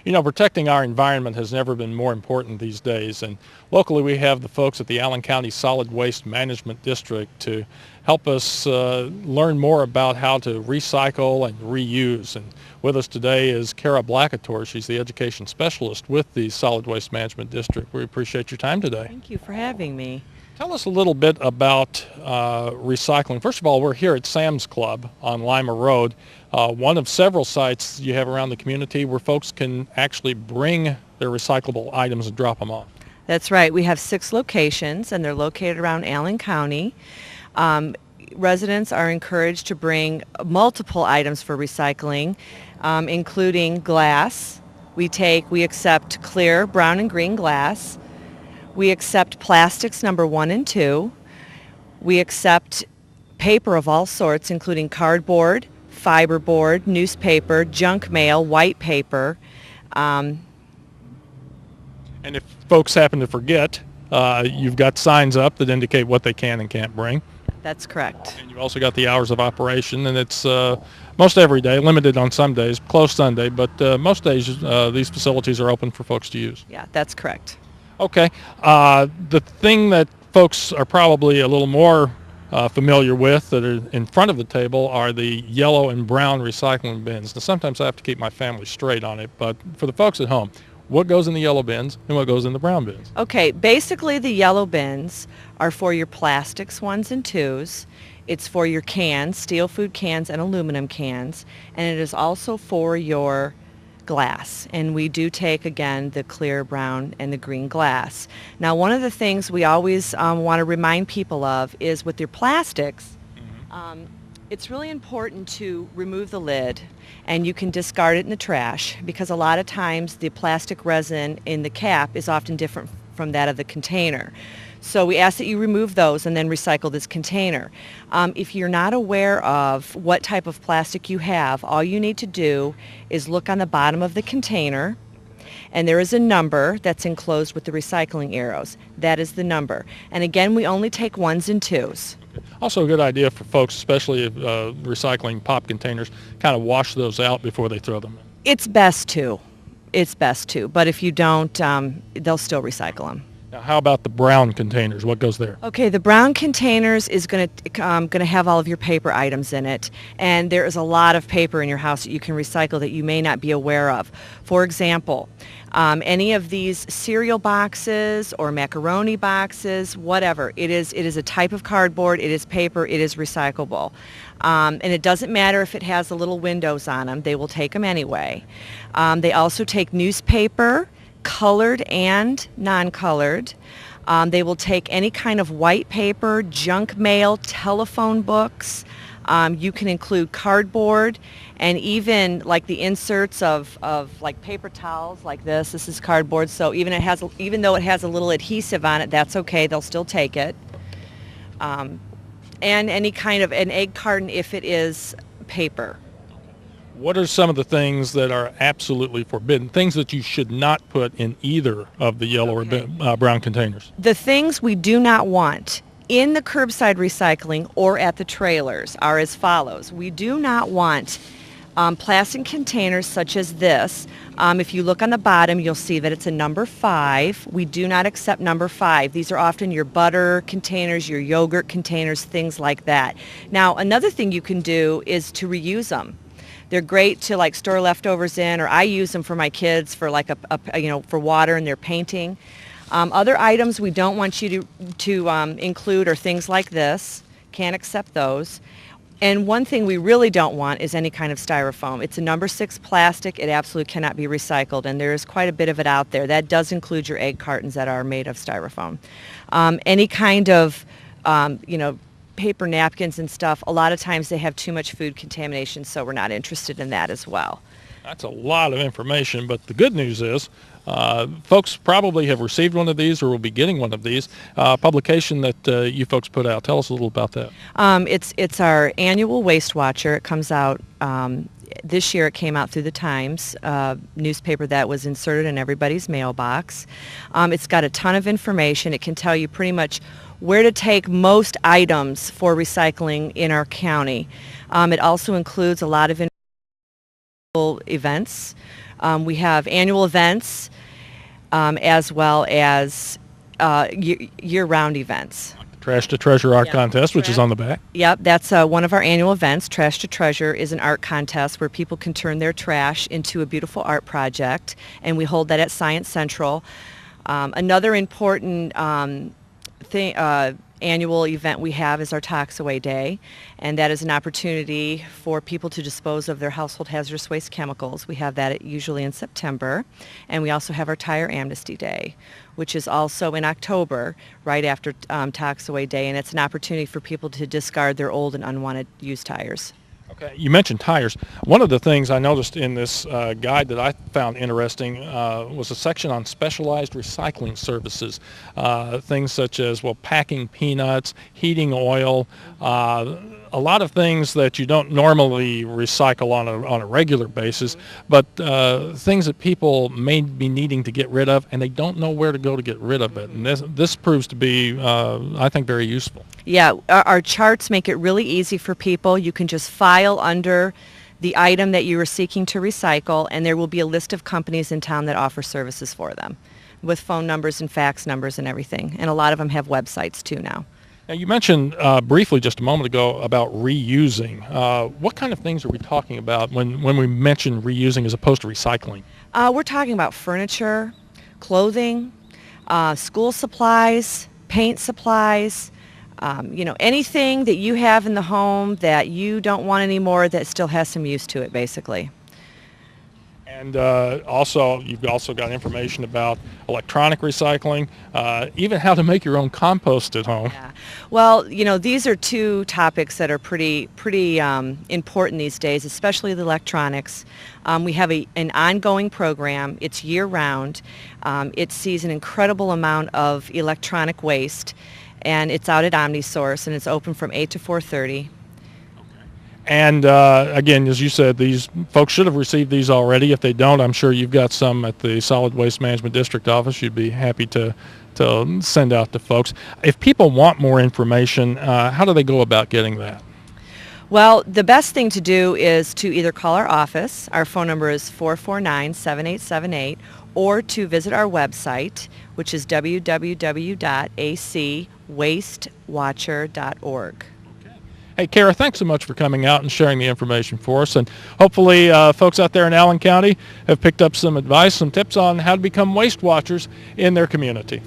You know, protecting our environment has never been more important these days, and locally we have the folks at the Allen County Solid Waste Management District to help us learn more about how to recycle and reuse. And with us today is Kara Blackator. She's the education specialist with the Solid Waste Management District. We appreciate your time today. Thank you for having me. Tell us a little bit about recycling. First of all, we're here at Sam's Club on Lima Road, one of several sites you have around the community where folks can actually bring their recyclable items and drop them off. That's right. We have 6 locations, and they're located around Allen County. Residents are encouraged to bring multiple items for recycling, including glass. We accept clear, brown, and green glass. We accept plastics number 1 and 2. We accept paper of all sorts, including cardboard, fiberboard, newspaper, junk mail, white paper. And if folks happen to forget, you've got signs up that indicate what they can and can't bring. That's correct. And you've also got the hours of operation, and it's most every day, limited on some days, closed Sunday, but most days these facilities are open for folks to use. Yeah, that's correct. Okay. The thing that folks are probably a little more familiar with that are in front of the table are the yellow and brown recycling bins. Now, sometimes I have to keep my family straight on it, but for the folks at home, what goes in the yellow bins and what goes in the brown bins? Okay, basically the yellow bins are for your plastics 1s and 2s. It's for your cans, steel food cans and aluminum cans, and it is also for your glass. And we do take, again, the clear, brown, and the green glass. Now, one of the things we always want to remind people of is with your plastics, it's really important to remove the lid, and you can discard it in the trash, because a lot of times the plastic resin in the cap is often different from that of the container. So we ask that you remove those and then recycle this container. If you're not aware of what type of plastic you have, all you need to do is look on the bottom of the container, and there is a number that's enclosed with the recycling arrows. That is the number. And again, we only take 1s and 2s. Also a good idea for folks, especially recycling pop containers, kind of wash those out before they throw them in. It's best to. But if you don't, they'll still recycle them. Now, how about the brown containers? What goes there? Okay, the brown containers is going to have all of your paper items in it, and there is a lot of paper in your house that you can recycle that you may not be aware of. For example, any of these cereal boxes or macaroni boxes, whatever, it is a type of cardboard, it is paper, it is recyclable. And it doesn't matter if it has the little windows on them, they will take them anyway. They also take newspaper, colored and non-colored. They will take any kind of white paper, junk mail, telephone books. You can include cardboard, and even like the inserts of like paper towels like this. This is cardboard, so even though it has a little adhesive on it, that's okay. They'll still take it. And any kind of an egg carton if it is paper. What are some of the things that are absolutely forbidden, things that you should not put in either of the yellow or brown containers? The things we do not want in the curbside recycling or at the trailers are as follows. We do not want plastic containers such as this. If you look on the bottom, you'll see that it's a number 5. We do not accept number 5. These are often your butter containers, your yogurt containers, things like that. Now, another thing you can do is to reuse them. They're great to like store leftovers in, or I use them for my kids for like for water and their painting. Other items we don't want you to include are things like this. Can't accept those. And one thing we really don't want is any kind of styrofoam. It's a number 6 plastic. It absolutely cannot be recycled, and there is quite a bit of it out there. That does include your egg cartons that are made of styrofoam. Any kind of paper napkins and stuff, a lot of times they have too much food contamination, so we're not interested in that as well. That's a lot of information, but the good news is folks probably have received one of these or will be getting one of these, publication that you folks put out. Tell us a little about that. It's our annual Waste Watcher. It comes out this year. It came out through the Times newspaper that was inserted in everybody's mailbox. It's got a ton of information. It can tell you pretty much where to take most items for recycling in our county. It also includes a lot of events. We have annual events as well as year-round events. Trash to Treasure Art Yeah. Contest, which is on the back. Yep, that's one of our annual events. Trash to Treasure is an art contest where people can turn their trash into a beautiful art project, and we hold that at Science Central. Another important annual event we have is our Tox Away Day, and that is an opportunity for people to dispose of their household hazardous waste chemicals. We have that usually in September, and we also have our Tire Amnesty Day, which is also in October, right after Tox Away Day, and it's an opportunity for people to discard their old and unwanted used tires. Okay, you mentioned tires. One of the things I noticed in this guide that I found interesting was a section on specialized recycling services. Things such as, well, packing peanuts, heating oil, a lot of things that you don't normally recycle on a regular basis, but things that people may be needing to get rid of, and they don't know where to go to get rid of it. And this proves to be, I think, very useful. Yeah, our charts make it really easy for people. You can just file under the item that you are seeking to recycle, and there will be a list of companies in town that offer services for them with phone numbers and fax numbers and everything. And a lot of them have websites too now. Now, you mentioned briefly just a moment ago about reusing. What kind of things are we talking about when we mention reusing as opposed to recycling? We're talking about furniture, clothing, school supplies, paint supplies, anything that you have in the home that you don't want anymore that still has some use to it, basically. And you've also got information about electronic recycling, even how to make your own compost at home. Yeah. Well, these are two topics that are pretty important these days, especially the electronics. We have an ongoing program. It's year-round. It sees an incredible amount of electronic waste, and it's out at OmniSource, and it's open from 8 to 4:30. And again, as you said, these folks should have received these already. If they don't, I'm sure you've got some at the Solid Waste Management District office. You'd be happy to send out to folks. If people want more information, how do they go about getting that? Well, the best thing to do is to either call our office. Our phone number is 449-7878, or to visit our website, which is www.acwastewatcher.org. Hey, Kara, thanks so much for coming out and sharing the information for us. And hopefully folks out there in Allen County have picked up some advice, some tips on how to become waste watchers in their community.